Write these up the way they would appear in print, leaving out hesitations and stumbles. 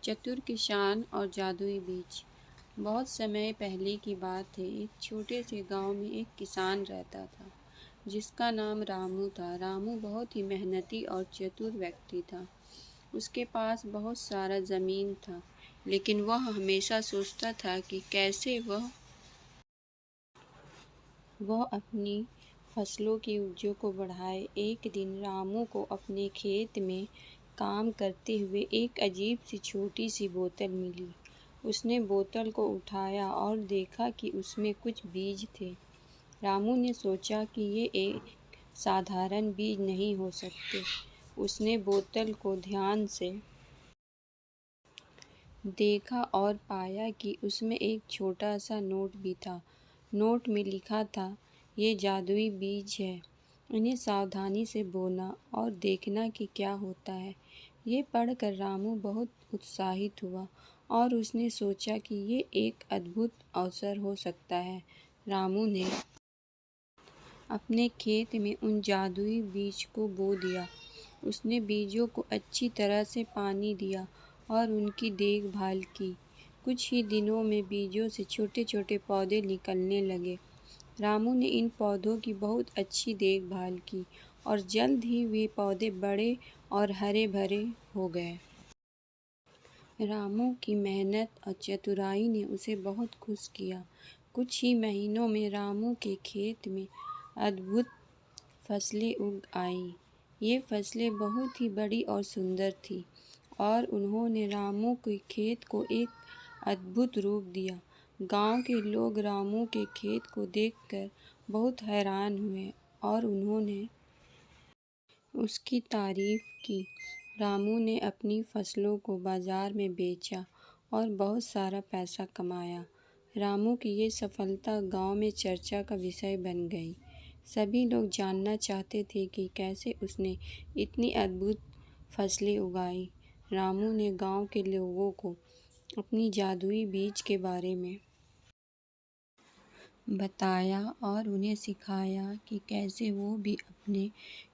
चतुर किसान और जादुई बीज। बहुत समय पहले की बात है। एक छोटे से गांव में एक किसान रहता था जिसका नाम रामू था। रामू बहुत ही मेहनती और चतुर व्यक्ति था। उसके पास बहुत सारा ज़मीन था, लेकिन वह हमेशा सोचता था कि कैसे वह अपनी फसलों की उपज को बढ़ाए। एक दिन रामू को अपने खेत में काम करते हुए एक अजीब सी छोटी सी बोतल मिली। उसने बोतल को उठाया और देखा कि उसमें कुछ बीज थे। रामू ने सोचा कि ये एक साधारण बीज नहीं हो सकते। उसने बोतल को ध्यान से देखा और पाया कि उसमें एक छोटा सा नोट भी था। नोट में लिखा था, ये जादुई बीज है, इन्हें सावधानी से बोना और देखना कि क्या होता है। ये पढ़कर रामू बहुत उत्साहित हुआ और उसने सोचा कि ये एक अद्भुत अवसर हो सकता है। रामू ने अपने खेत में उन जादुई बीज को बो दिया। उसने बीजों को अच्छी तरह से पानी दिया और उनकी देखभाल की। कुछ ही दिनों में बीजों से छोटे छोटे पौधे निकलने लगे। रामू ने इन पौधों की बहुत अच्छी देखभाल की और जल्द ही वे पौधे बड़े और हरे भरे हो गए। रामू की मेहनत और चतुराई ने उसे बहुत खुश किया। कुछ ही महीनों में रामू के खेत में अद्भुत फसलें उग आईं। ये फसलें बहुत ही बड़ी और सुंदर थीं और उन्होंने रामू के खेत को एक अद्भुत रूप दिया। गांव के लोग रामू के खेत को देखकर बहुत हैरान हुए और उन्होंने उसकी तारीफ की। रामू ने अपनी फसलों को बाजार में बेचा और बहुत सारा पैसा कमाया। रामू की ये सफलता गांव में चर्चा का विषय बन गई। सभी लोग जानना चाहते थे कि कैसे उसने इतनी अद्भुत फसलें उगाई। रामू ने गांव के लोगों को अपनी जादुई बीज के बारे में बताया और उन्हें सिखाया कि कैसे वो भी अपने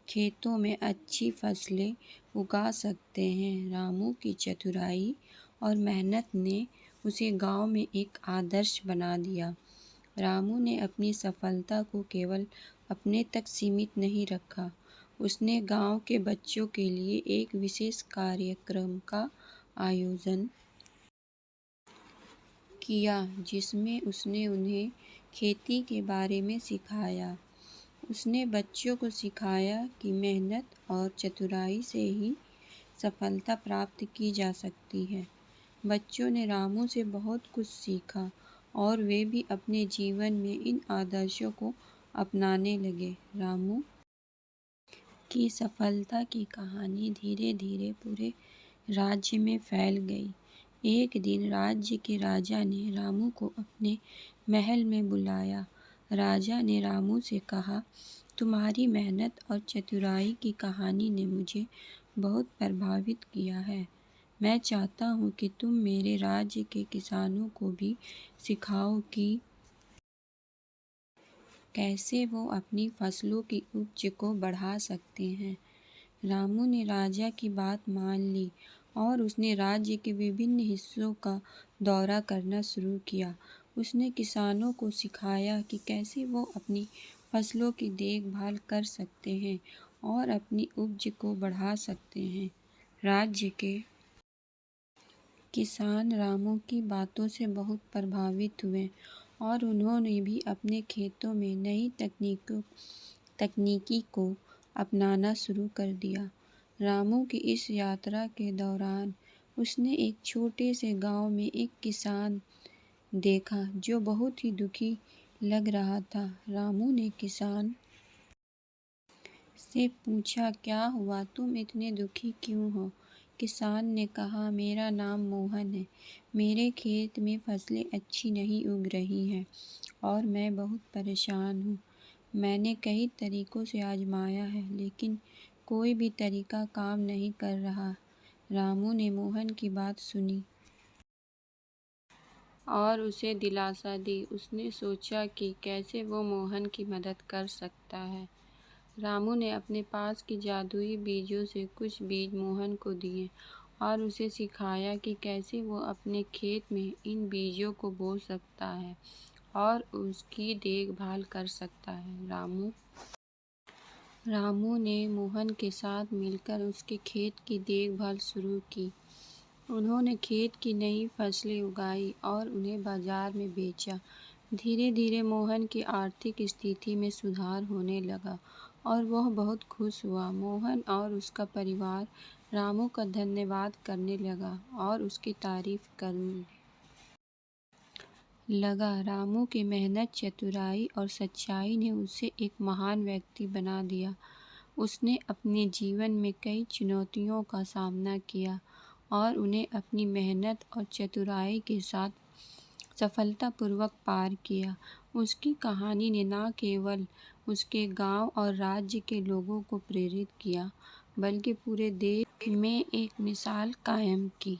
खेतों में अच्छी फसलें उगा सकते हैं। रामू की चतुराई और मेहनत ने उसे गांव में एक आदर्श बना दिया। रामू ने अपनी सफलता को केवल अपने तक सीमित नहीं रखा। उसने गांव के बच्चों के लिए एक विशेष कार्यक्रम का आयोजन किया, जिसमें उसने उन्हें खेती के बारे में सिखाया। उसने बच्चों को सिखाया कि मेहनत और चतुराई से ही सफलता प्राप्त की जा सकती है। बच्चों ने रामू से बहुत कुछ सीखा और वे भी अपने जीवन में इन आदर्शों को अपनाने लगे। रामू की सफलता की कहानी धीरे धीरे पूरे राज्य में फैल गई। एक दिन राज्य के राजा ने रामू को अपने महल में बुलाया। राजा ने रामू से कहा, तुम्हारी मेहनत और चतुराई की कहानी ने मुझे बहुत प्रभावित किया है। मैं चाहता हूँ कि तुम मेरे राज्य के किसानों को भी सिखाओ कि कैसे वो अपनी फसलों की उपज को बढ़ा सकते हैं। रामू ने राजा की बात मान ली और उसने राज्य के विभिन्न हिस्सों का दौरा करना शुरू किया। उसने किसानों को सिखाया कि कैसे वो अपनी फसलों की देखभाल कर सकते हैं और अपनी उपज को बढ़ा सकते हैं। राज्य के किसान रामू की बातों से बहुत प्रभावित हुए और उन्होंने भी अपने खेतों में नई तकनीकी को अपनाना शुरू कर दिया। रामू की इस यात्रा के दौरान उसने एक छोटे से गांव में एक किसान देखा जो बहुत ही दुखी लग रहा था। रामू ने किसान से पूछा, क्या हुआ, तुम इतने दुखी क्यों हो? किसान ने कहा, मेरा नाम मोहन है। मेरे खेत में फसलें अच्छी नहीं उग रही हैं और मैं बहुत परेशान हूँ। मैंने कई तरीकों से आजमाया है, लेकिन कोई भी तरीका काम नहीं कर रहा। रामू ने मोहन की बात सुनी और उसे दिलासा दी। उसने सोचा कि कैसे वो मोहन की मदद कर सकता है। रामू ने अपने पास की जादुई बीजों से कुछ बीज मोहन को दिए और उसे सिखाया कि कैसे वो अपने खेत में इन बीजों को बो सकता है और उसकी देखभाल कर सकता है। रामू ने मोहन के साथ मिलकर उसके खेत की देखभाल शुरू की। उन्होंने खेत की नई फसलें उगाई और उन्हें बाजार में बेचा। धीरे धीरे मोहन की आर्थिक स्थिति में सुधार होने लगा और वह बहुत खुश हुआ। मोहन और उसका परिवार रामू का धन्यवाद करने लगा और उसकी तारीफ करने लगा। रामू की मेहनत, चतुराई और सच्चाई ने उसे एक महान व्यक्ति बना दिया। उसने अपने जीवन में कई चुनौतियों का सामना किया और उन्हें अपनी मेहनत और चतुराई के साथ सफलतापूर्वक पार किया। उसकी कहानी ने न केवल उसके गांव और राज्य के लोगों को प्रेरित किया, बल्कि पूरे देश में एक मिसाल कायम की।